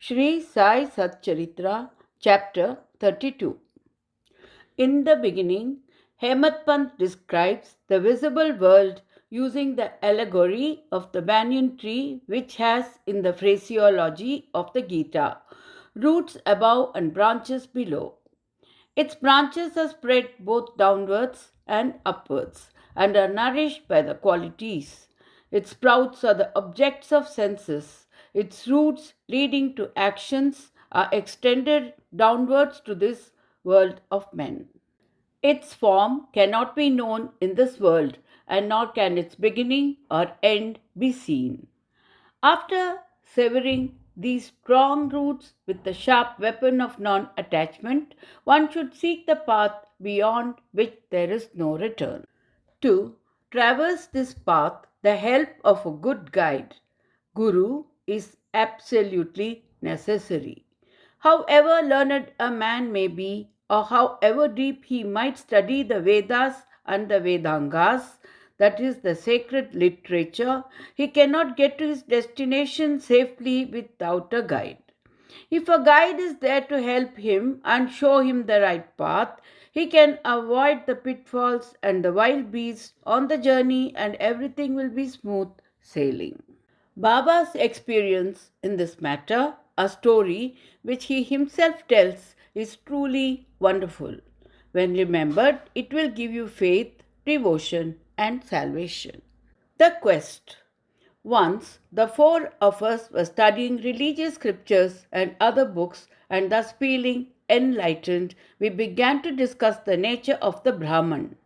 Shri Sai Sat Charithra, Chapter 32. In the beginning, Hemant Pant describes the visible world using the allegory of the banyan tree, which has, in the phraseology of the Gita, roots above and branches below. Its branches are spread both downwards and upwards and are nourished by the qualities. Its sprouts are the objects of senses. Its roots, leading to actions, are extended downwards to this world of men. Its form cannot be known in this world, and nor can its beginning or end be seen. After severing these strong roots with the sharp weapon of non attachment, one should seek the path beyond which there is no return. To traverse this path, the help of a good guide, Guru, is absolutely necessary. However learned a man may be, or however deep he might study the Vedas and the Vedangas, that is the sacred literature, he cannot get to his destination safely without a guide. If a guide is there to help him and show him the right path, he can avoid the pitfalls and the wild beasts on the journey, and everything will be smooth sailing. Baba's experience in this matter, a story which he himself tells, is truly wonderful. When remembered, it will give you faith, devotion, and salvation. The Quest. Once the four of us were studying religious scriptures and other books, and thus feeling enlightened, we began to discuss the nature of the Brahman.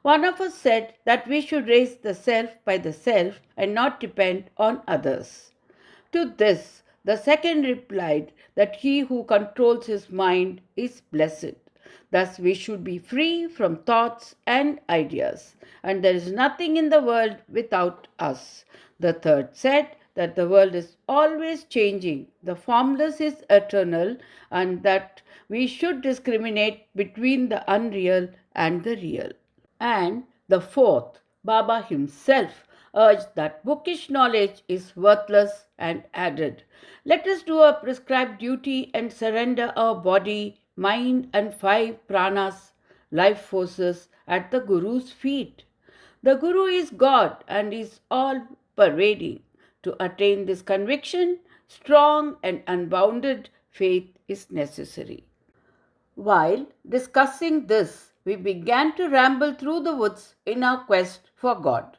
One of us said that we should raise the self by the self and not depend on others. To this, the second replied that he who controls his mind is blessed. Thus, we should be free from thoughts and ideas, and there is nothing in the world without us. The third said that the world is always changing, the formless is eternal, and that we should discriminate between the unreal and the real. And the fourth, Baba himself, urged that bookish knowledge is worthless and added, let us do our prescribed duty and surrender our body, mind, and 5 pranas, life forces, at the Guru's feet. The Guru is God and is all pervading. To attain this conviction, strong and unbounded faith is necessary. While discussing this, we began to ramble through the woods in our quest for God.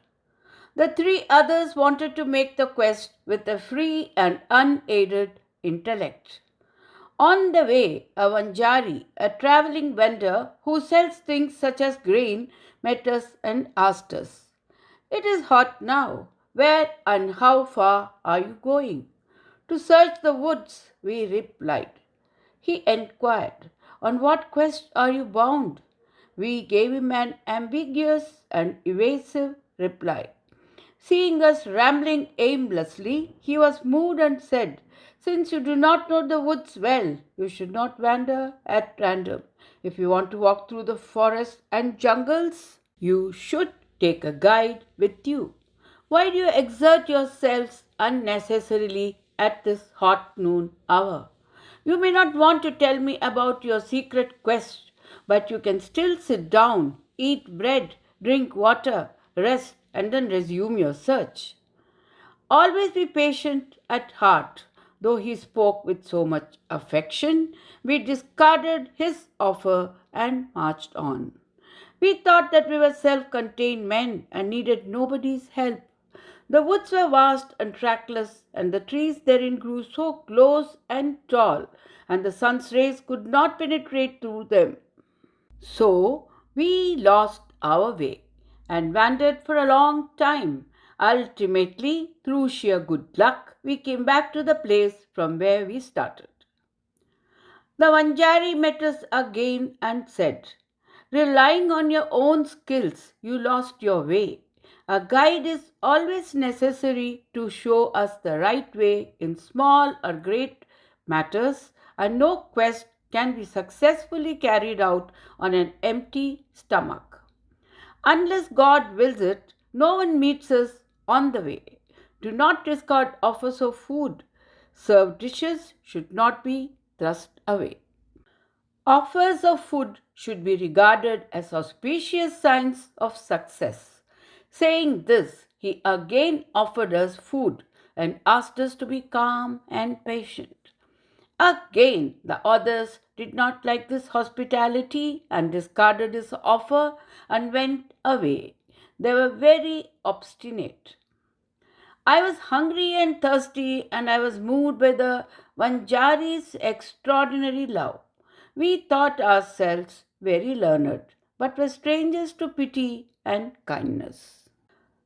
The 3 others wanted to make the quest with a free and unaided intellect. On the way, a Vanjari, a traveling vendor who sells things such as grain, met us and asked us, "It is hot now. Where and how far are you going?" "To search the woods," we replied. He inquired, "On what quest are you bound?" We gave him an ambiguous and evasive reply. Seeing us rambling aimlessly, he was moved and said, "Since you do not know the woods well, you should not wander at random. If you want to walk through the forests and jungles, you should take a guide with you. Why do you exert yourselves unnecessarily at this hot noon hour? You may not want to tell me about your secret quest, but you can still sit down, eat bread, drink water, rest, and then resume your search. Always be patient at heart." Though he spoke with so much affection, we discarded his offer and marched on. We thought that we were self-contained men and needed nobody's help. The woods were vast and trackless, and the trees therein grew so close and tall, and the sun's rays could not penetrate through them. So we lost our way and wandered for a long time. Ultimately, through sheer good luck, we came back to the place from where we started. The Vanjari met us again and said, "Relying on your own skills, you lost your way. A guide is always necessary to show us the right way in small or great matters, and no quest can be successfully carried out on an empty stomach. Unless God wills it, no one meets us on the way. Do not discard offers of food. Served dishes should not be thrust away. Offers of food should be regarded as auspicious signs of success. Saying this, he again offered us food and asked us to be calm and patient. Again, the others did not like this hospitality and discarded his offer and went away. They were very obstinate. I was hungry and thirsty, and I was moved by the Vanjari's extraordinary love. We thought ourselves very learned, but were strangers to pity and kindness.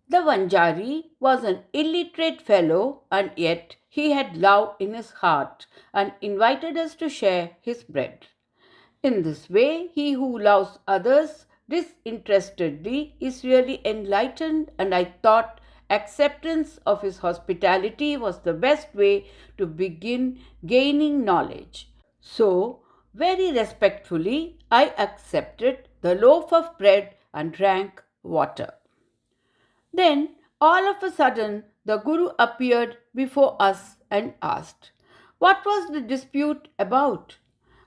The Vanjari was an illiterate fellow, and yet he had love in his heart and invited us to share his bread. In this way, he who loves others disinterestedly is really enlightened, and I thought acceptance of his hospitality was the best way to begin gaining knowledge. So, very respectfully, I accepted the loaf of bread and drank water. Then, all of a sudden, the Guru appeared before us and asked, "What was the dispute about?"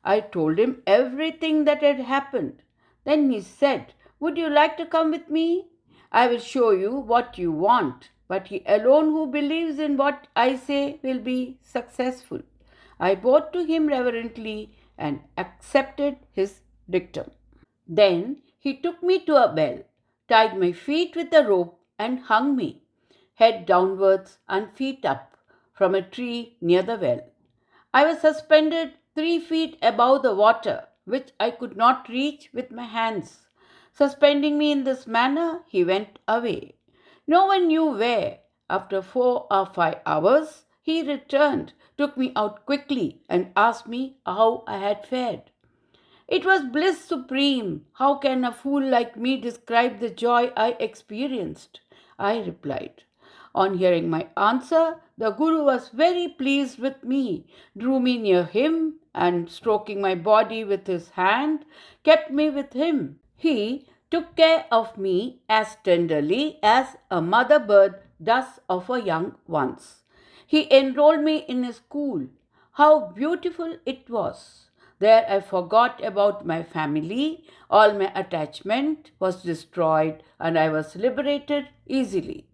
I told him everything that had happened. Then he said, "Would you like to come with me? I will show you what you want, but he alone who believes in what I say will be successful." I bowed to him reverently and accepted his dictum. Then he took me to a well, tied my feet with a rope, and hung me, head downwards and feet up, from a tree near the well. I was suspended 3 feet above the water, which I could not reach with my hands. Suspending me in this manner, he went away. No one knew where. After 4 or 5 hours, he returned, took me out quickly, and asked me how I had fared. It was bliss supreme. How can a fool like me describe the joy I experienced? I replied. On hearing my answer, the Guru was very pleased with me, drew me near him, and stroking my body with his hand, kept me with him. He took care of me as tenderly as a mother bird does of her young ones. He enrolled me in a school. How beautiful it was! There I forgot about my family, all my attachment was destroyed, and I was liberated easily.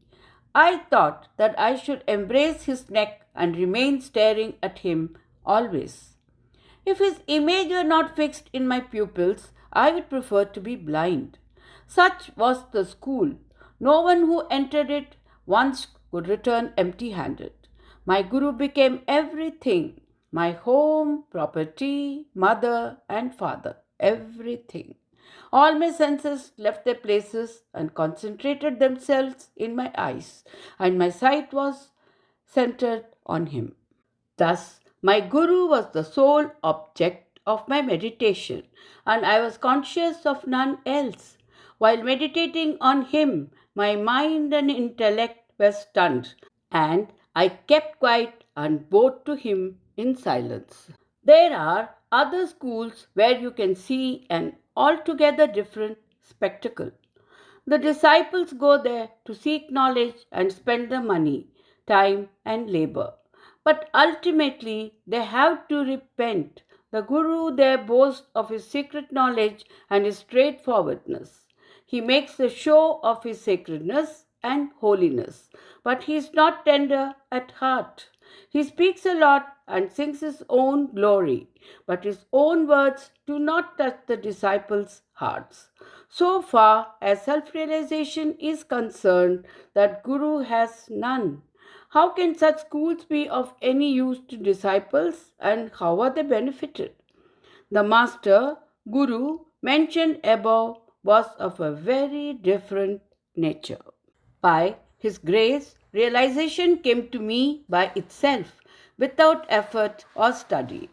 I thought that I should embrace his neck and remain staring at him always. If his image were not fixed in my pupils, I would prefer to be blind. Such was the school. No one who entered it once could return empty-handed. My Guru became everything. My home, property, mother and father, everything. All my senses left their places and concentrated themselves in my eyes, and my sight was centered on him. Thus, my Guru was the sole object of my meditation, and I was conscious of none else. While meditating on him, my mind and intellect were stunned, and I kept quiet and bowed to him in silence. There are other schools where you can see an altogether different spectacle. The disciples go there to seek knowledge and spend the money, time, and labor. But ultimately, they have to repent. The Guru there boasts of his secret knowledge and his straightforwardness. He makes a show of his sacredness and holiness, but he is not tender at heart. He speaks a lot and sings his own glory, but his own words do not touch the disciples' hearts. So far as self-realization is concerned, that Guru has none. How can such schools be of any use to disciples, and how are they benefited? The master, Guru, mentioned above was of a very different nature. By his grace, realization came to me by itself, without effort or study.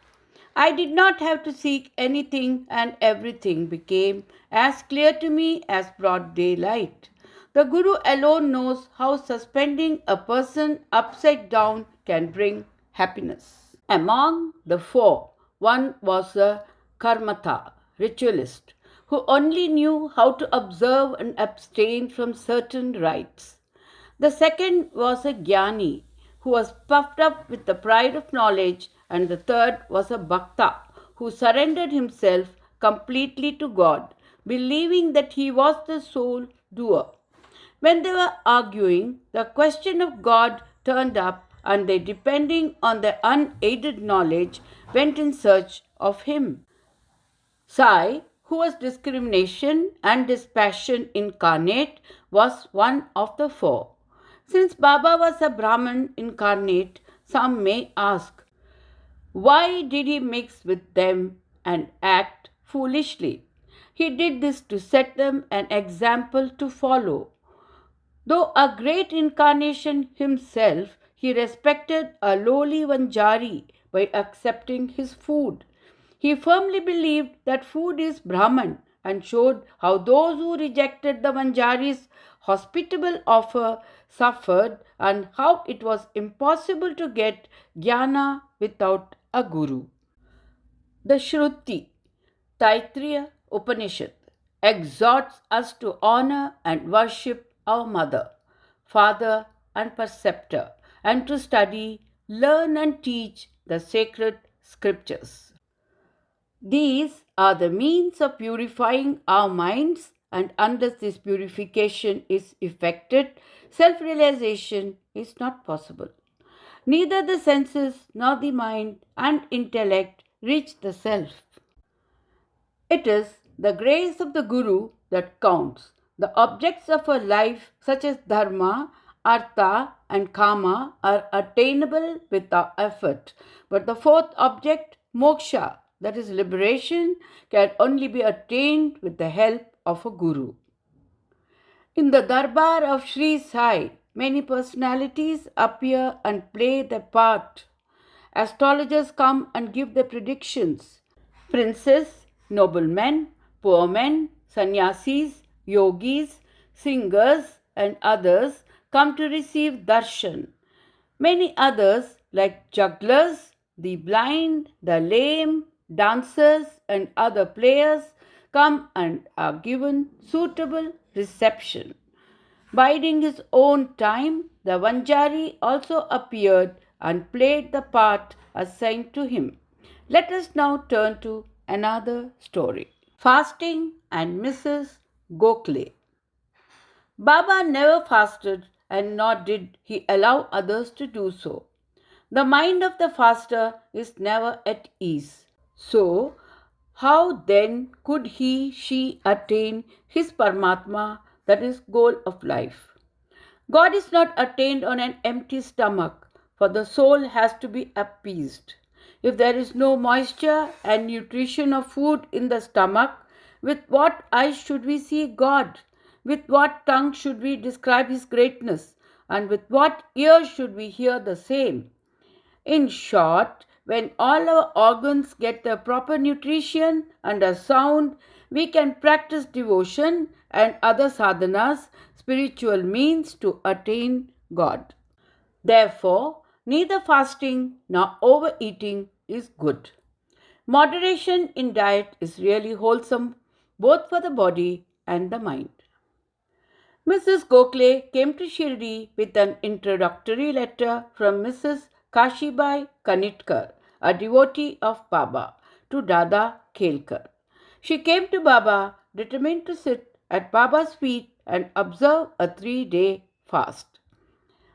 I did not have to seek anything, and everything became as clear to me as broad daylight. The Guru alone knows how suspending a person upside down can bring happiness. Among the four, one was a karmata, ritualist, who only knew how to observe and abstain from certain rites. The second was a jnani, who was puffed up with the pride of knowledge, and the third was a Bhakta, who surrendered himself completely to God, believing that he was the sole doer. When they were arguing, the question of God turned up, and they, depending on their unaided knowledge, went in search of him. Sai, who was discrimination and dispassion incarnate, was one of the four. Since Baba was a Brahman incarnate, some may ask, why did he mix with them and act foolishly? He did this to set them an example to follow. Though a great incarnation himself, he respected a lowly Vanjari by accepting his food. He firmly believed that food is Brahman and showed how those who rejected the Vanjari's hospitable offer suffered and how it was impossible to get jnana without a guru. The Shruti, Taittiriya Upanishad, exhorts us to honor and worship our mother, father, and preceptor, and to study, learn, and teach the sacred scriptures. These are the means of purifying our minds, and unless this purification is effected, self realization is not possible. Neither the senses nor the mind and intellect reach the self. It is the grace of the Guru that counts. The objects of a life, such as dharma, artha, and kama, are attainable without effort. But the fourth object, moksha, that is liberation, can only be attained with the help of a Guru. In the darbar of Shri Sai, many personalities appear and play their part. Astrologers come and give their predictions. Princes, noblemen, poor men, sannyasis, yogis, singers, and others come to receive darshan. Many others, like jugglers, the blind, the lame, dancers, and other players, come and are given suitable reception. Biding his own time, the Vanjari also appeared and played the part assigned to him. Let us now turn to another story. Fasting and Mrs. Gokhale. Baba never fasted, and nor did he allow others to do so. The mind of the faster is never at ease. So, how then could she attain his Paramatma, that is, goal of life? God is not attained on an empty stomach, for the soul has to be appeased. If there is no moisture and nutrition of food in the stomach, with what eyes should we see God? With what tongue should we describe His greatness? And with what ears should we hear the same? In short, when all our organs get the proper nutrition and are sound, we can practice devotion and other sadhanas, spiritual means to attain God. Therefore, neither fasting nor overeating is good. Moderation in diet is really wholesome both for the body and the mind. Mrs. Gokhale came to Shri with an introductory letter from Mrs. Kashibai Kanitkar, a devotee of Baba, to Dada Khelkar. She came to Baba determined to sit at Baba's feet and observe a 3-day fast.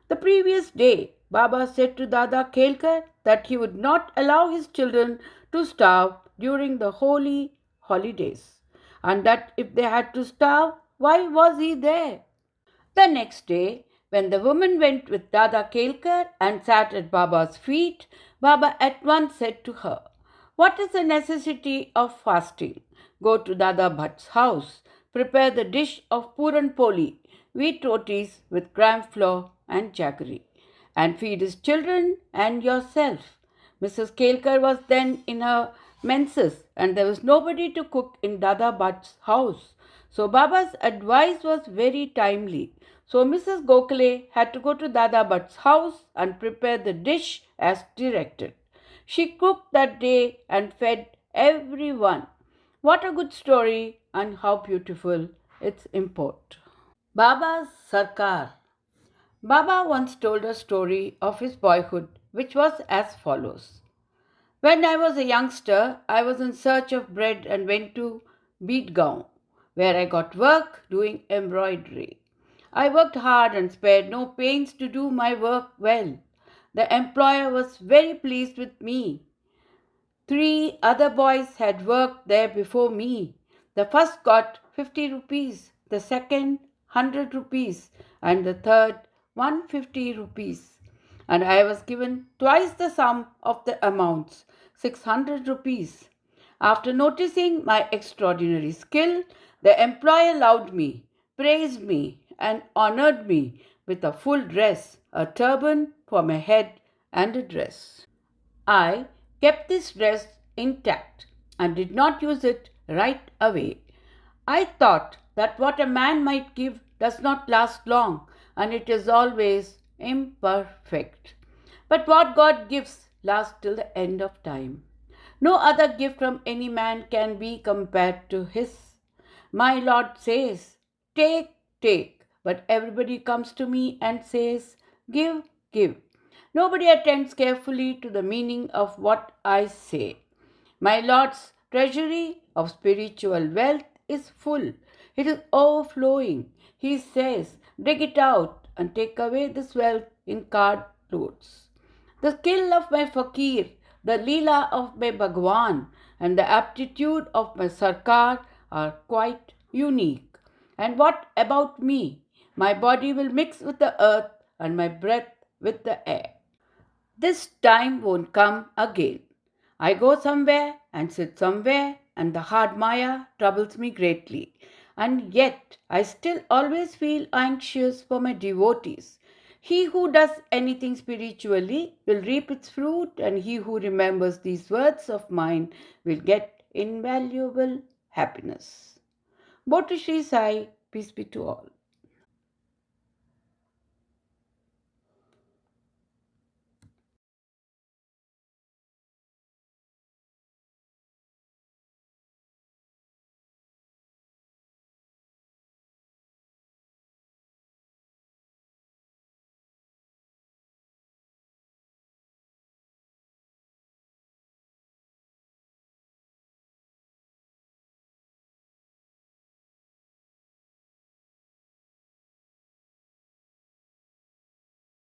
The previous day, Baba said to Dada Khelkar that he would not allow his children to starve during the holy holidays, and that if they had to starve, why was he there? The next day, when the woman went with Dada Khelkar and sat at Baba's feet, Baba at once said to her, "What is the necessity of fasting? Go to Dada Bhatt's house, prepare the dish of Puran Poli, wheat rotis with gram flour and jaggery, and feed his children and yourself." Mrs. Khelkar was then in her menses, and there was nobody to cook in Dada Bhatt's house. So Baba's advice was very timely. So Mrs. Gokhale had to go to Dada Bhatt's house and prepare the dish as directed. She cooked that day and fed everyone. What a good story, and how beautiful its import. Baba's Sarkar. Baba once told a story of his boyhood, which was as follows. When I was a youngster, I was in search of bread and went to Beatgaon, where I got work doing embroidery. I worked hard and spared no pains to do my work well. The employer was very pleased with me. 3 other boys had worked there before me. The first got 50 rupees, the second 100 rupees, and the third 150 rupees. And I was given twice the sum of the amounts, 600 rupees. After noticing my extraordinary skill, the employer loved me, praised me, and honored me with a full dress, a turban for my head, and a dress. I kept this dress intact and did not use it right away. I thought that what a man might give does not last long and it is always imperfect. But what God gives lasts till the end of time. No other gift from any man can be compared to his. My Lord says, take, take, but everybody comes to me and says, give, give. Nobody attends carefully to the meaning of what I say. My Lord's treasury of spiritual wealth is full. It is overflowing. He says, dig it out and take away this wealth in card loads. The skill of my fakir, the leela of my Bhagwan, and the aptitude of my Sarkar are quite unique. And what about me? My body will mix with the earth and my breath with the air. This time won't come again. I go somewhere and sit somewhere, and the hard Maya troubles me greatly. And yet I still always feel anxious for my devotees. He who does anything spiritually will reap its fruit, and he who remembers these words of mine will get invaluable happiness. Bottu Shri Sai, peace be to all.